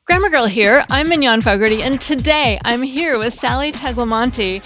Grammar Girl here. I'm Mignon Fogarty, and today I'm here with Sali Tagliamonte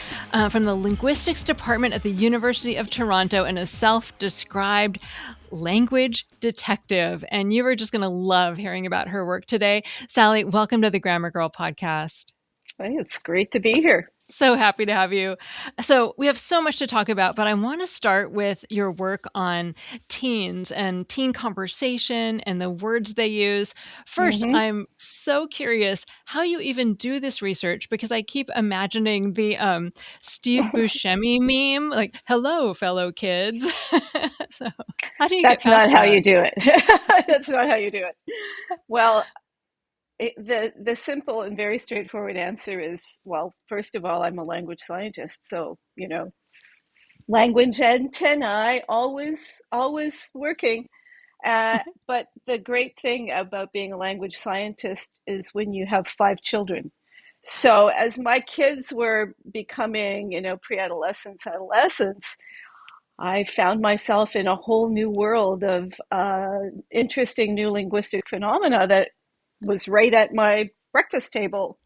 from the Linguistics Department at the University of Toronto and a self-described language detective. And you are just going to love hearing about her work today. Sali, welcome to the Grammar Girl podcast. Hey, it's great to be here. So happy to have you. So we have so much to talk about, but I want to start with your work on teens and teen conversation and the words they use. First, hmm I'm so curious how you even do this research because I keep imagining the Steve Buscemi meme, like, hello, fellow kids. So how do you get That's past not how that? you do it. That's not how you do it. Well, the simple and very straightforward answer is, well, first of all, I'm a language scientist, so language antennae always working. But the great thing about being a language scientist is when you have 5 children. So as my kids were becoming, pre-adolescents, adolescents, I found myself in a whole new world of interesting new linguistic phenomena that was right at my breakfast table.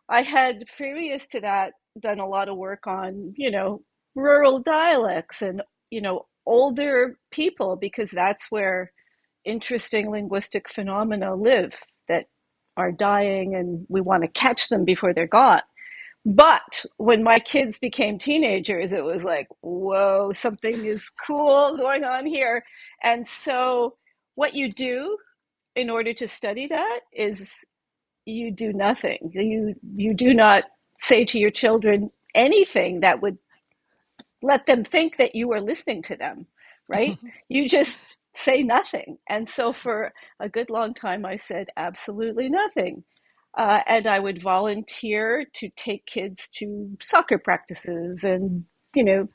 I had, previous to that, done a lot of work on, rural dialects and, older people, because that's where interesting linguistic phenomena live that are dying and we want to catch them before they're gone. But when my kids became teenagers, it was like, whoa, something is cool going on here. And so, what you do in order to study that is you do nothing. You do not say to your children anything that would let them think that you are listening to them, right? You just say nothing. And so, for a good long time, I said absolutely nothing. And I would volunteer to take kids to soccer practices and, you know,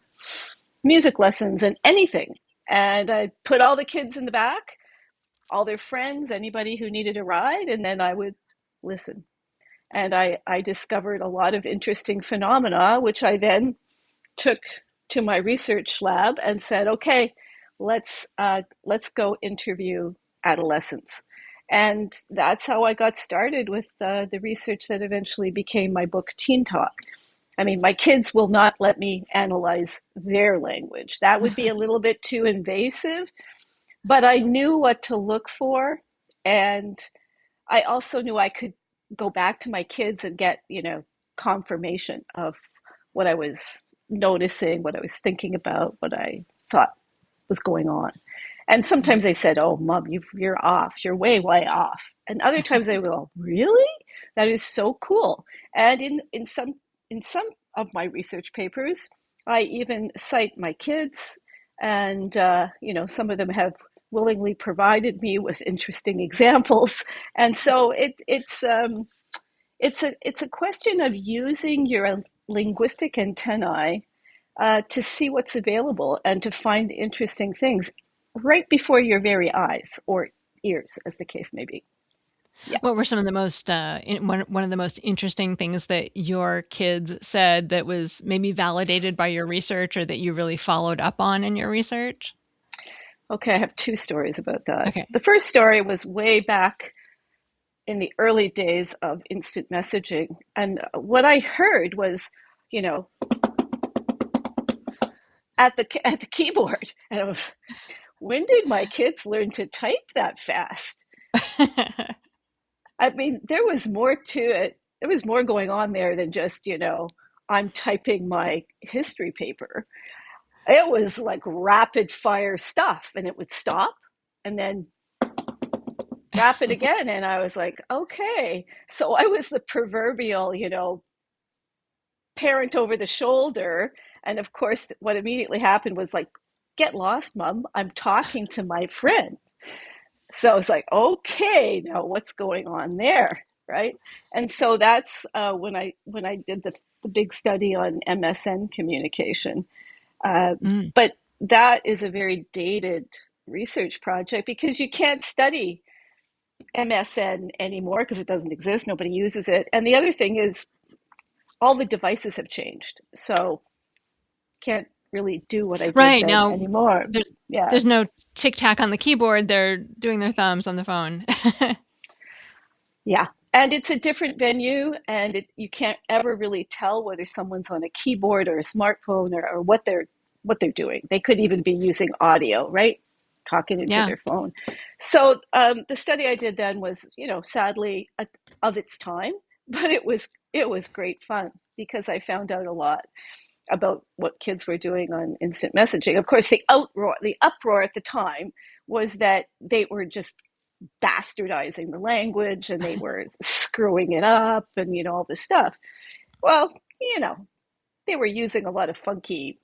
music lessons and anything. And I'd put all the kids in the back, all their friends, anybody who needed a ride, and then I would listen. And I discovered a lot of interesting phenomena, which I then took to my research lab and said, okay, let's go interview adolescents. And that's how I got started with the research that eventually became my book, Teen Talk. I mean, my kids will not let me analyze their language. That would be a little bit too invasive, but I knew what to look for. And I also knew I could go back to my kids and get, confirmation of what I was noticing, what I was thinking about, what I thought was going on. And sometimes they said, "Oh, Mom, you're off. You're way, way off." And other times they would go, "Really? That is so cool." And in some of my research papers, I even cite my kids, and some of them have willingly provided me with interesting examples. And so it's a question of using your linguistic antennae to see what's available and to find interesting things right before your very eyes or ears, as the case may be. Yeah. What were some of the most one of the most interesting things that your kids said that was maybe validated by your research or that you really followed up on in your research? Okay, I have two stories about that. Okay. The first story was way back in the early days of instant messaging. And what I heard was, you know, at the keyboard. And I was, when did my kids learn to type that fast? I mean, there was more to it. There was more going on there than just, I'm typing my history paper. It was like rapid fire stuff, and it would stop and then rapid again. And I was like, okay. So I was the proverbial, parent over the shoulder. And of course, what immediately happened was like, get lost, Mom. I'm talking to my friend. So I was like, okay, now what's going on there, right? And so that's when I did the big study on MSN communication. Uh, Mm. but that is a very dated research project because you can't study MSN anymore because it doesn't exist. Nobody uses it. And the other thing is all the devices have changed, so can't really do what I did Right. then Now anymore. there's Yeah. there's no tic tac on the keyboard. They're doing their thumbs on the phone. Yeah. And it's a different venue, and you can't ever really tell whether someone's on a keyboard or a smartphone, or what they're doing. They could even be using audio, right? Talking into Yeah. their phone. So the study I did then was, sadly, of its time, but it was great fun because I found out a lot about what kids were doing on instant messaging. Of course, the uproar at the time was that they were just bastardizing the language and they were screwing it up and all this stuff. Well, you know, they were using a lot of funky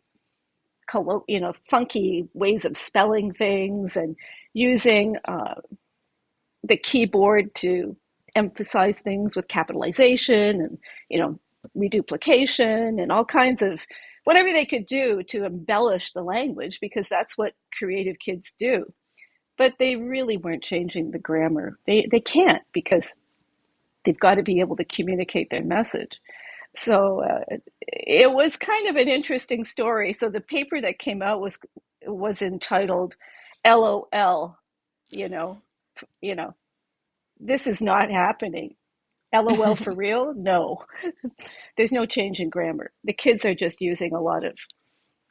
ways of spelling things and using the keyboard to emphasize things with capitalization and reduplication and all kinds of whatever they could do to embellish the language because that's what creative kids do. But they really weren't changing the grammar. They can't because they've got to be able to communicate their message. So it was kind of an interesting story. So the paper that came out was entitled "LOL." You know, you know, this is not happening. LOL for real? No, there's no change in grammar. The kids are just using a lot of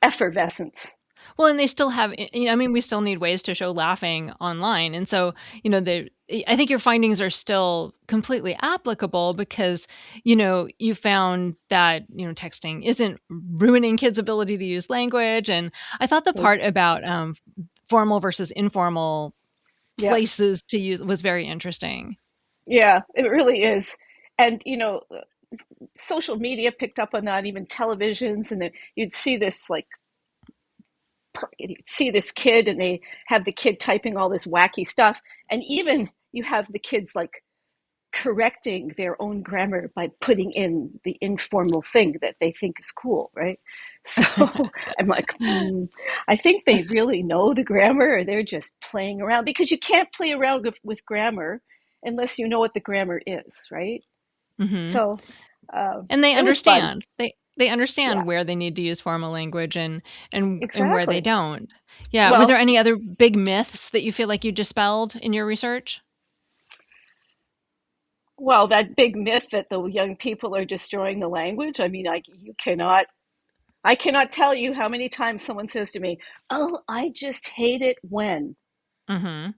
effervescence. Well, and they still have, I mean, we still need ways to show laughing online. And so, I think your findings are still completely applicable because, you found that, texting isn't ruining kids' ability to use language. And I thought the part about formal versus informal Yeah, places to use was very interesting. yeah, it really is. And social media picked up on that, even televisions, and then you'd see this like you'd see this kid, and they have the kid typing all this wacky stuff, and even you have the kids like correcting their own grammar by putting in the informal thing that they think is cool, right? So I'm like, I think they really know the grammar, or they're just playing around because you can't play around with grammar unless you know what the grammar is, right? Hmm. So And they it was fun. understand. They Yeah, understand where they need to use formal language and where they exactly. don't. Yeah. Were there Well, any other big myths that you feel like you dispelled in your research? well, that big myth that the young people are destroying the language. I mean, I cannot tell you how many times someone says to me, "Oh, I just hate it when." Hmm.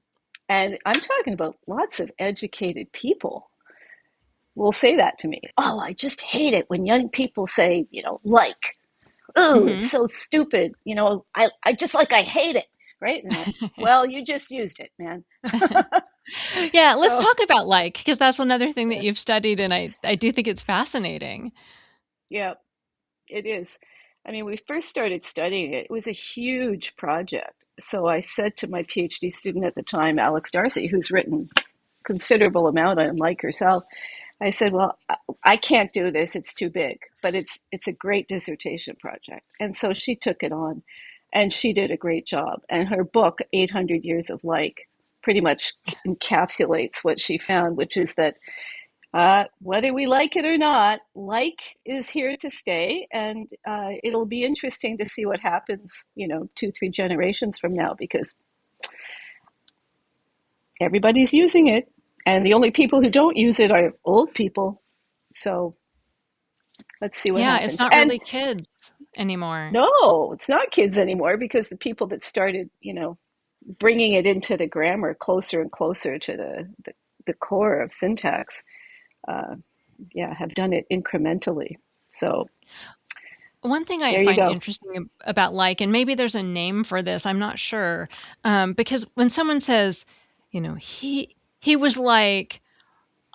And I'm talking about lots of educated people will say that to me. "Oh, I just hate it when young people say, like. Oh, it's Hmm. so stupid. I just like I hate it." Right? And I'm like, well, you just used it, man. Yeah, let's So, talk about like, because that's another thing that yeah, you've studied, and I do think it's fascinating. yeah, it is. I mean, we first started studying it. It was a huge project. So I said to my PhD student at the time, Alex Darcy, who's written considerable amount on like herself, I said, "Well, I can't do this. It's too big, but it's a great dissertation project." And so she took it on, and she did a great job. And her book, 800 Years of Like, pretty much encapsulates what she found, which is that whether we like it or not, like is here to stay, and it'll be interesting to see what happens, 2, 3 generations from now, because everybody's using it, and the only people who don't use it are old people. So let's see what Yeah, it's happens. not And really kids anymore. no, it's not kids anymore because the people that started, bringing it into the grammar closer and closer to the core of syntax, uh, yeah, have done it incrementally. So One thing I there you find go. interesting about like, and maybe there's a name for this, I'm not sure, because when someone says, he was like,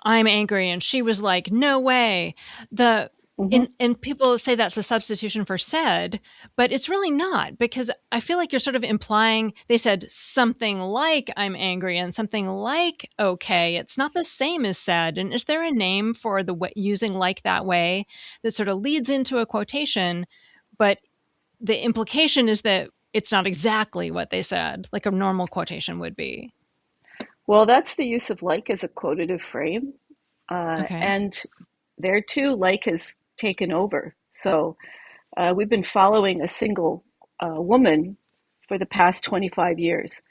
I'm angry, and she was like, no way. The Hmm. and people say that's a substitution for said, but it's really not because I feel like you're sort of implying they said something like I'm angry and something like okay. It's not the same as said. And is there a name for the using like that way that sort of leads into a quotation, but the implication is that it's not exactly what they said, like a normal quotation would be. Well, that's the use of like as a quotative frame. Okay. And there too, like has taken over. So we've been following a single woman for the past 25 years.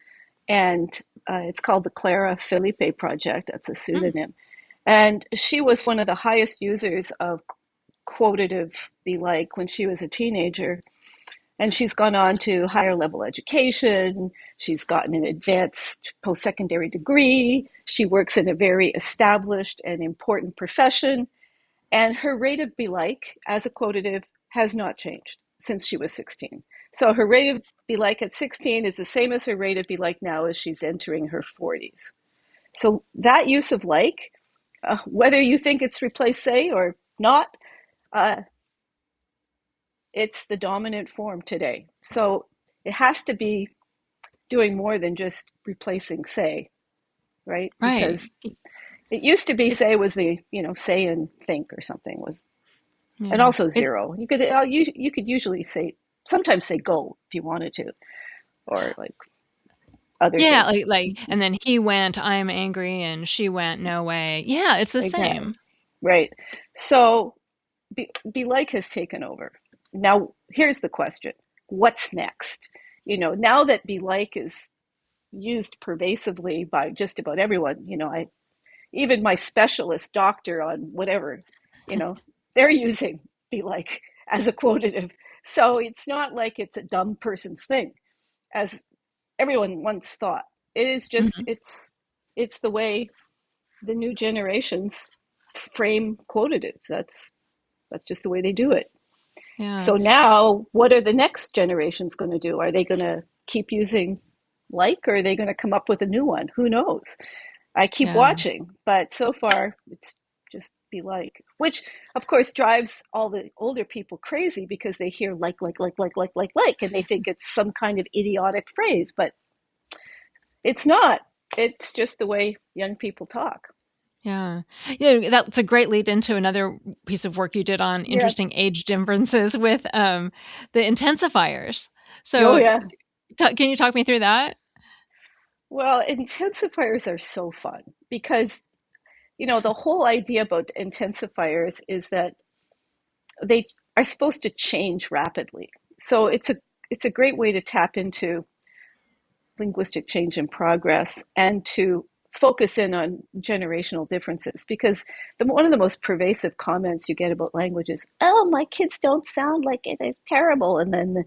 And it's called the Clara Felipe Project. That's a Mm. pseudonym. And she was one of the highest users of quotative be like when she was a teenager. And she's gone on to higher level education. She's gotten an advanced post secondary degree. She works in a very established and important profession. And her rate of be like as a quotative has not changed since she was 16. So her rate of be like at 16 is the same as her rate of be like now as she's entering her 40s. So that use of like, whether you think it's replaced say or not, uh, it's the dominant form today. So it has to be doing more than just replacing say, right? Right. Because it used to be say was the, say and think or something was, and Yeah. also zero. You could usually say, sometimes say go if you wanted to, or like other Yeah, things. and then he went, I'm angry, and she went, no way. Yeah, it's the Exactly. same. Right. So be like has taken over. Now, here's the question. What's next? Now that be like is used pervasively by just about everyone, I even my specialist doctor on whatever, you know, they're using be like as a quotative. So it's not like it's a dumb person's thing, as everyone once thought. It is just Mhm. it's the way the new generations frame quotatives. That's just the way they do it. Yeah. So now, what are the next generations going to do? Are they going to keep using like, or are they going to come up with a new one? Who knows? I keep Yeah. watching, but so far it's just be like, which of course drives all the older people crazy because they hear like, and they think it's some kind of idiotic phrase, but it's not. It's just the way young people talk. Yeah. Yeah, that's a great lead into another piece of work you did on Yeah. interesting age differences with, the intensifiers. Oh, So, yeah. can you talk me through that? Well, intensifiers are so fun because, the whole idea about intensifiers is that they are supposed to change rapidly. So it's a great way to tap into linguistic change in progress and to focus in on generational differences because one of the most pervasive comments you get about language is, oh, my kids don't sound like it, it's terrible. And then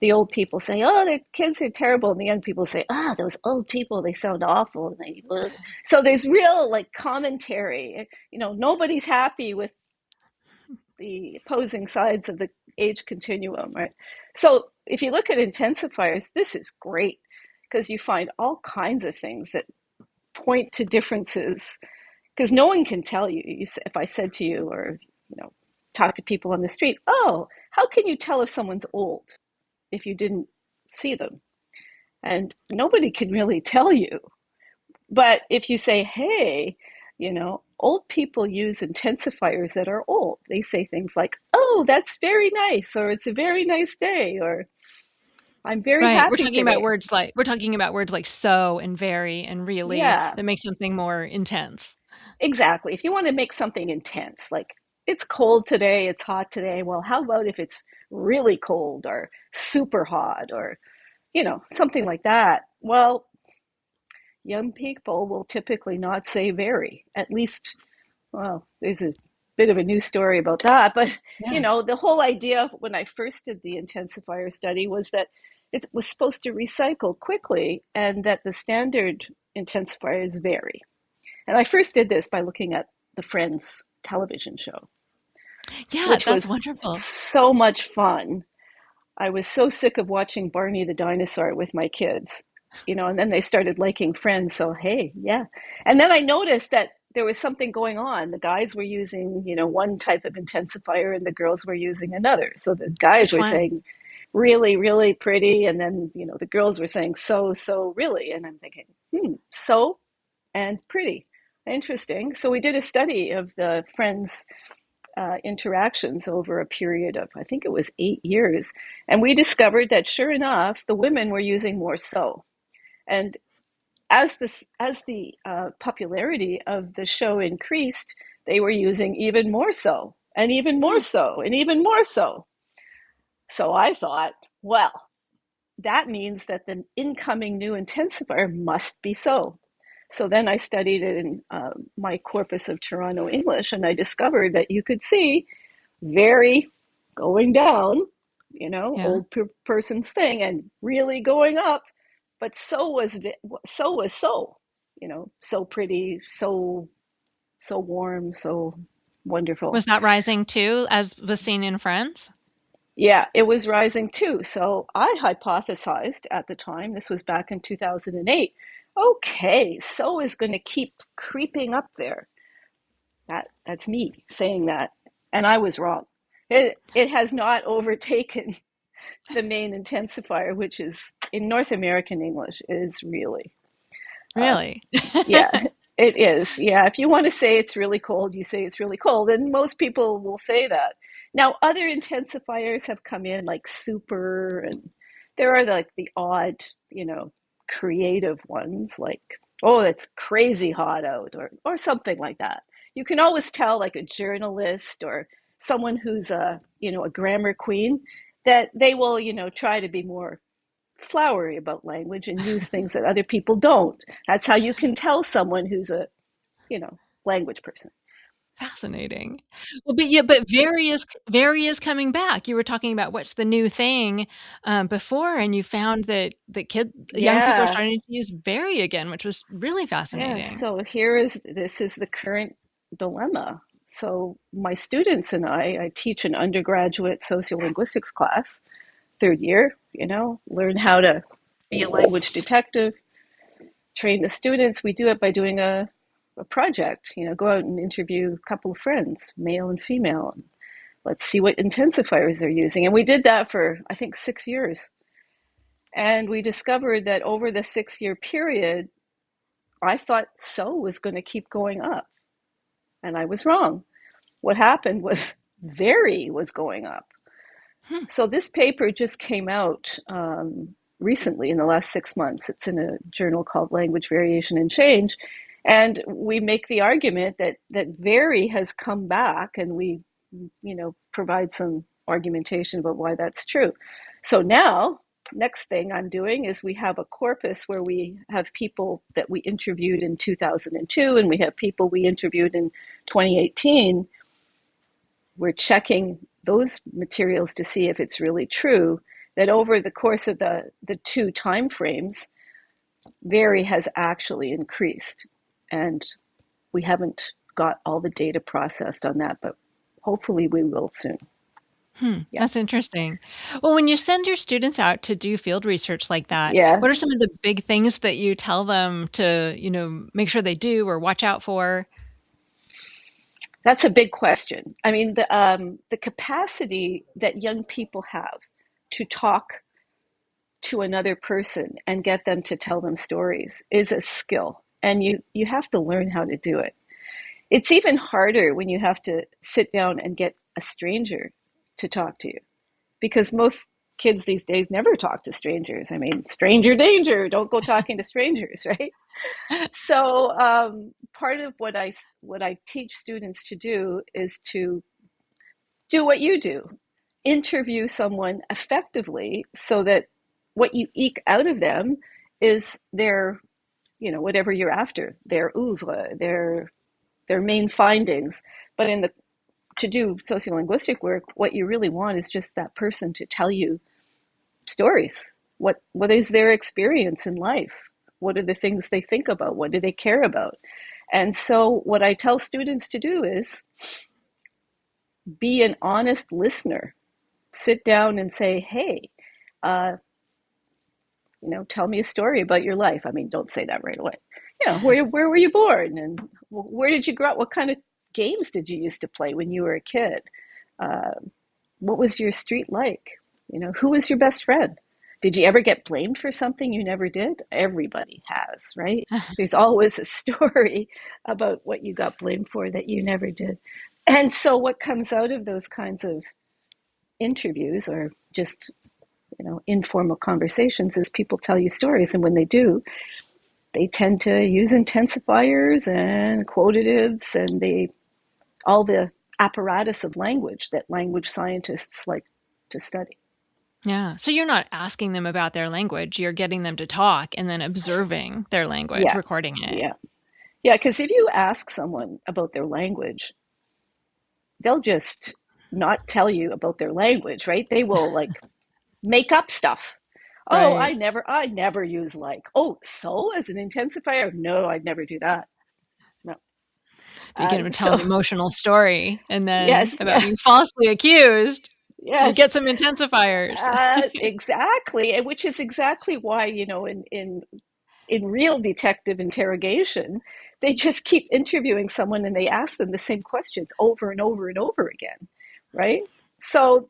the old people say, oh, the kids are terrible. And the young people say, ah, oh, those old people, they sound awful. And so there's real like commentary. Nobody's happy with the opposing sides of the age continuum, right? So if you look at intensifiers, this is great because you find all kinds of things that point to differences because no one can tell you. If I said to you or, talk to people on the street, oh, how can you tell if someone's old if you didn't see them? And nobody can really tell you. But if you say, hey, old people use intensifiers that are old. They say things like, oh, that's very nice, or it's a very nice day, or I'm very Right. happy today. We're talking about words like so and very and really Yeah, that make something more intense. exactly. If you want to make something intense, like it's cold today, it's hot today, well, how about if it's really cold or super hot or, something like that? Well, young people will typically not say very, at least. Well, there's a bit of a new story about that, but Yeah. the whole idea when I first did the intensifier study was that it was supposed to recycle quickly and that the standard intensifiers vary. And I first did this by looking at the Friends television show, Yeah, which that's was wonderful. so much fun. I was so sick of watching Barney the dinosaur with my kids, and then they started liking Friends. So, hey, yeah. And then I noticed that there was something going on. The guys were using, one type of intensifier and the girls were using another. So the guys Which were one? saying really, really pretty. And then, the girls were saying so, so really. And I'm thinking, so and pretty. Interesting. So we did a study of the Friends interactions over a period of, I think it was 8 years. And we discovered that sure enough, the women were using more so. And as the popularity of the show increased, they were using even more so, and even more Hmm. so, and even more so. So I thought, well, that means that the incoming new intensifier must be so. So then I studied it in my corpus of Toronto English, and I discovered that you could see very going down, Yeah. old person's thing, and really going up. But so was so pretty, so warm, so wonderful. Was that rising too, as was seen in Friends? Yeah, it was rising too. So I hypothesized at the time, this was back in 2008, okay, so is going to keep creeping up there. That's me saying that. And I was wrong. It has not overtaken the main intensifier, which is in North American English is really, uh, Really? yeah, it is. Yeah, if you want to say it's really cold, you say it's really cold, and most people will say that. Now, other intensifiers have come in like super, and there are like the odd, creative ones like, oh, it's crazy hot out, or something like that. You can always tell, like a journalist or someone who's a grammar queen, that they will, try to be more flowery about language and use things that other people don't. That's how you can tell someone who's a, language person. Fascinating. Well, but yeah, but Very is coming back. You were talking about what's the new thing, before, and you found that young people are Yeah. starting to use Very again, which was really Yeah. fascinating. So this is the current dilemma. So my students and I teach an undergraduate sociolinguistics class, third year, learn how to be a language detective, train the students. We do it by doing a project, go out and interview a couple of friends, male and female, and let's see what intensifiers they're using. And we did that for, I think, 6 years. And we discovered that over the 6 year period, I thought so was going to keep going up. And I was wrong. What happened was very was going up. Hmm. So this paper just came out recently in the last 6 months. It's in a journal called Language Variation and Change. And we make the argument that very has come back, and we, provide some argumentation about why that's true. So now, next thing I'm doing is we have a corpus where we have people that we interviewed in 2002, and we have people we interviewed in 2018. We're checking those materials to see if it's really true that over the course of the two time frames, very has actually increased. And we haven't got all the data processed on that, but hopefully we will soon. Yeah. That's interesting. Well, when you send your students out to do field research like that, Yeah. what are some of the big things that you tell them to, make sure they do or watch out for? That's a big question. I mean, the capacity that young people have to talk to another person and get them to tell them stories is a skill, and you have to learn how to do it. It's even harder when you have to sit down and get a stranger to talk to you, because most kids these days never talk to strangers. I mean, stranger danger, don't go talking to strangers, right? So part of what I teach students to do is to do what you do, interview someone effectively, so that what you eke out of them is their, whatever you're after, their oeuvre, their main findings. But to do sociolinguistic work, what you really want is just that person to tell you stories. What is their experience in life? What are the things they think about? What do they care about? And so what I tell students to do is be an honest listener. Sit down and say, hey, uh, tell me a story about your life. I mean, don't say that right away. Where were you born, and where did you grow up? What kind of games did you used to play when you were a kid? Uh, what was your street like? Who was your best friend? Did you ever get blamed for something you never did? Everybody has, right? There's always a story about what you got blamed for that you never did. And so what comes out of those kinds of interviews, or just, informal conversations, is people tell you stories. And when they do, they tend to use intensifiers and quotatives and all the apparatus of language that language scientists like to study. Yeah. So you're not asking them about their language, you're getting them to talk and then observing their language, Yeah, recording it. yeah, yeah. Because if you ask someone about their language, they'll just not tell you about their language, right? They will like make up stuff. Oh, Right. I never use like. Oh, so as an intensifier? No, I'd never do that. No. But you can tell So an emotional story and then yes, about yeah, being falsely accused, you yes, get some intensifiers. exactly, and which is exactly why in real detective interrogation, they just keep interviewing someone and they ask them the same questions over and over and over again, right? So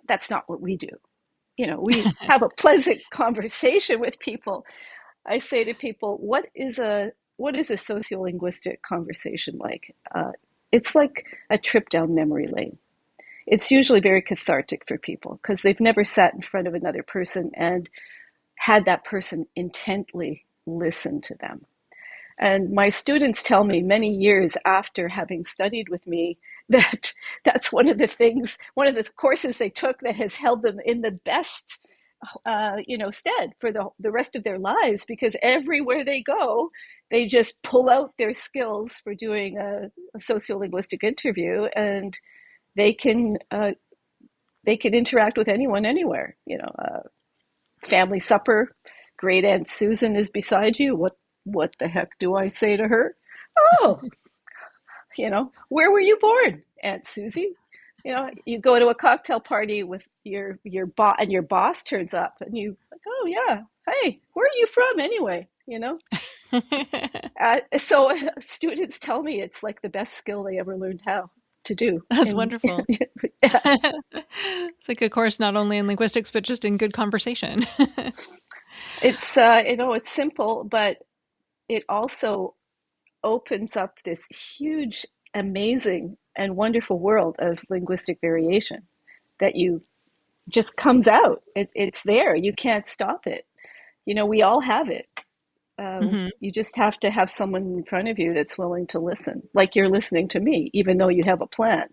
that's not what we do. We have a pleasant conversation with people. I say to people, what is a sociolinguistic conversation like? It's like a trip down memory lane. It's usually very cathartic for people because they've never sat in front of another person and had that person intently listen to them. And my students tell me many years after having studied with me that that's one of the courses they took that has held them in the best, stead for the rest of their lives because everywhere they go, they just pull out their skills for doing a sociolinguistic interview, and they can uh, they can interact with anyone anywhere. Family supper, great Aunt Susan is beside you. What the heck do I say to her? Oh, where were you born, Aunt Susie? You go to a cocktail party with your boss, and your boss turns up, and you like, oh yeah, hey, where are you from anyway? So students tell me it's like the best skill they ever learned how to do. That's And wonderful. yeah, It's like a course not only in linguistics, but just in good conversation. it's simple, but it also opens up this huge, amazing, and wonderful world of linguistic variation that you just comes out. It's there. You can't stop it. We all have it. Hmm. You just have to have someone in front of you that's willing to listen, like you're listening to me, even though you have a plan,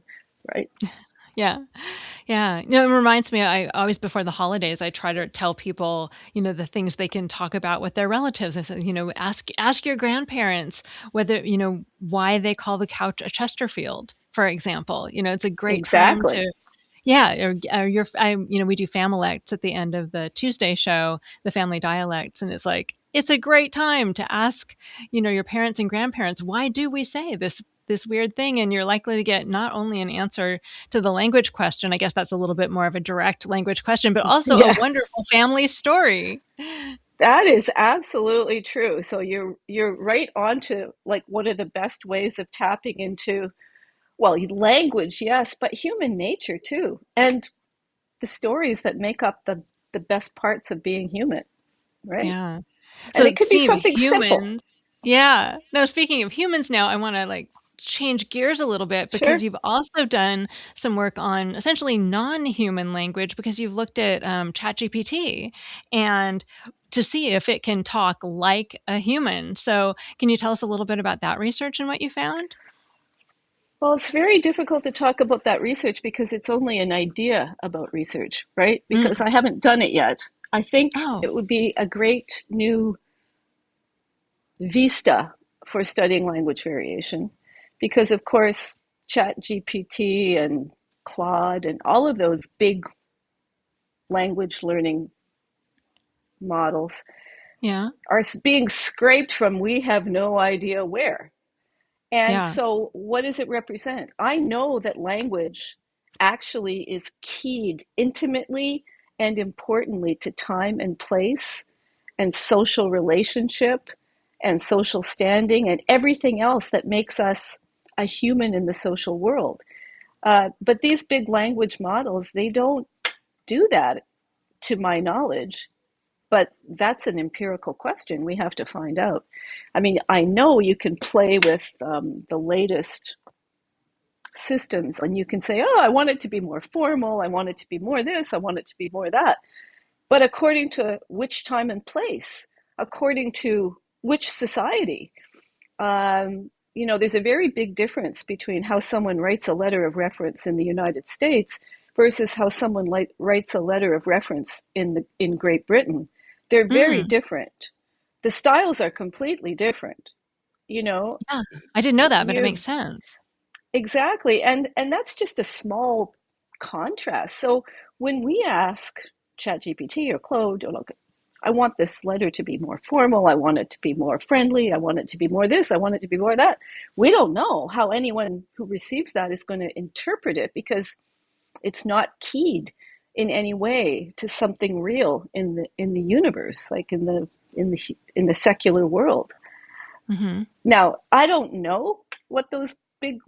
right? Yeah. Yeah. It reminds me, I always, before the holidays, I try to tell people, the things they can talk about with their relatives. I said, ask your grandparents whether, why they call the couch a Chesterfield, for example. It's a great time Exactly. to, yeah, we do FAMILECTs at the end of the Tuesday show, the family dialects, and it's a great time to ask, your parents and grandparents, why do we say this weird thing? And you're likely to get not only an answer to the language question, I guess that's a little bit more of a direct language question, but also a Yeah, wonderful family story. that is absolutely true. So you're right on to like one of the best ways of tapping into, well, language, yes, but human nature too. And the stories that make up the best parts of being human, right? Yeah. And So it could be speaking of something simple. humans, yeah. No, speaking of humans now, I want to change gears a little bit because Sure. you've also done some work on essentially non-human language because you've looked at ChatGPT and to see if it can talk like a human. So can you tell us a little bit about that research and what you found? Well, it's very difficult to talk about that research because it's only an idea about research, right? Because Mm. I haven't done it yet. I think Oh, it would be a great new vista for studying language variation because, of course, ChatGPT and Claude and all of those big language learning models yeah. are being scraped from we have no idea where. And Yeah. so, what does it represent? I know that language actually is keyed intimately and importantly to time and place and social relationship and social standing and everything else that makes us a human in the social world. But these big language models, they don't do that to my knowledge. But that's an empirical question. We have to find out. I mean, I know you can play with the latest systems and you can say, oh, I want it to be more formal. I want it to be more this. I want it to be more that. But according to which time and place, according to which society, there's a very big difference between how someone writes a letter of reference in the United States versus how someone writes a letter of reference in Great Britain. They're very Mm. different. The styles are completely different. You know, Yeah. I didn't know that, but it makes you sense. exactly, and that's just a small contrast. So when we ask ChatGPT or Claude, oh, look, I want this letter to be more formal. I want it to be more friendly. I want it to be more this. I want it to be more that. We don't know how anyone who receives that is going to interpret it because it's not keyed in any way to something real in the universe, like in the secular world. Hmm. Now, I don't know what those big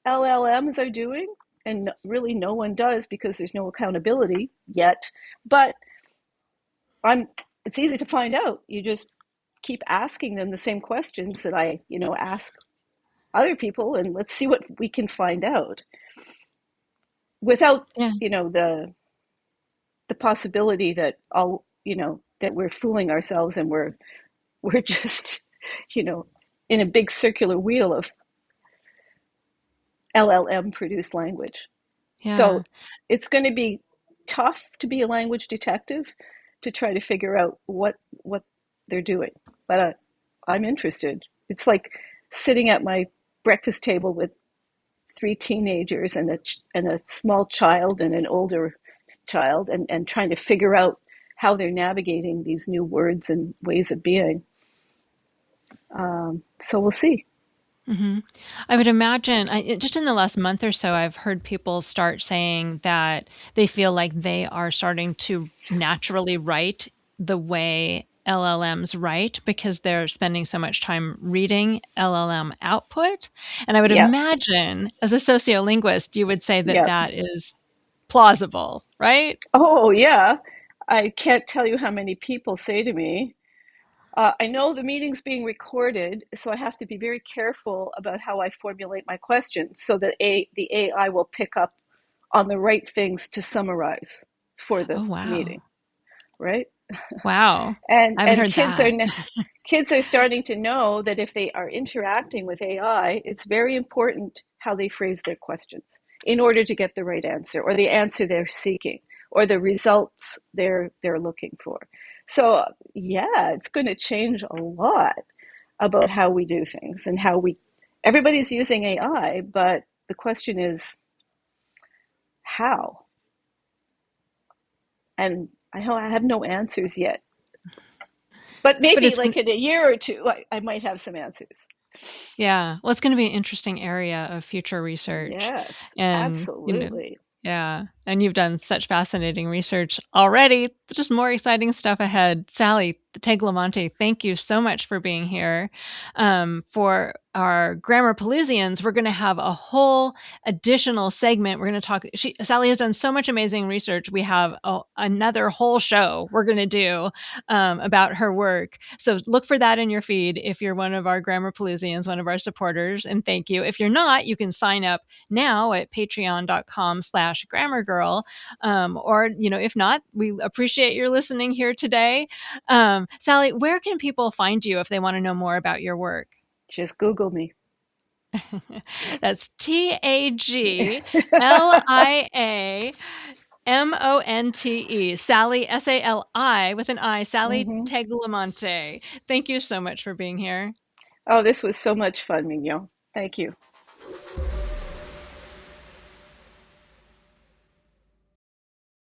LLMs are doing, and really no one does because there's no accountability yet. But I'm it's easy to find out. You just keep asking them the same questions that I, ask other people, and let's see what we can find out without, Yeah. the possibility that that we're fooling ourselves and we're just, you know, in a big circular wheel of LLM produced language. Yeah. So it's going to be tough to be a language detective to try to figure out what they're doing. But I'm interested. It's like sitting at my breakfast table with three teenagers and a small child and an older child, and trying to figure out how they're navigating these new words and ways of being. So we'll see. Hmm. I would imagine, just in the last month or so, I've heard people start saying that they feel like they are starting to naturally write the way LLMs write because they're spending so much time reading LLM output. And I would Yeah, imagine, as a sociolinguist, you would say that yeah. that is plausible, right? Oh, yeah. I can't tell you how many people say to me, I know the meeting's being recorded, so I have to be very careful about how I formulate my questions so that the AI will pick up on the right things to summarize for the Oh, wow. meeting, right? Wow. And I haven't and heard that. kids are starting to know that if they are interacting with AI, it's very important how they phrase their questions in order to get the right answer or the answer they're seeking or the results they're looking for. So, yeah, it's going to change a lot about how we do things and how we everybody's using AI, but the question is how? And I have no answers yet. But But maybe it's like in a year or two, I might have some answers. Yeah. Well, it's gonna be an interesting area of future research. Yes, And, absolutely. yeah, and you've done such fascinating research already. Just more exciting stuff ahead. Sali Tagliamonte, thank you so much for being here. For our Grammar Pelusians, we're gonna have a whole additional segment. We're gonna talk Sally has done so much amazing research. We have another whole show we're gonna do about her work. So look for that in your feed if you're one of our Grammar Pelusians, one of our supporters, and thank you. If you're not, you can sign up now at patreon.com/grammargirl. Or, if not, we appreciate your listening here today. Sally, where can people find you if they want to know more about your work? Just Google me. That's Tagliamonte, Sally, Sali with an I, Sali Hmm. Tagliamonte. Thank you so much for being here. Oh, this was so much fun, Mignon. Thank you.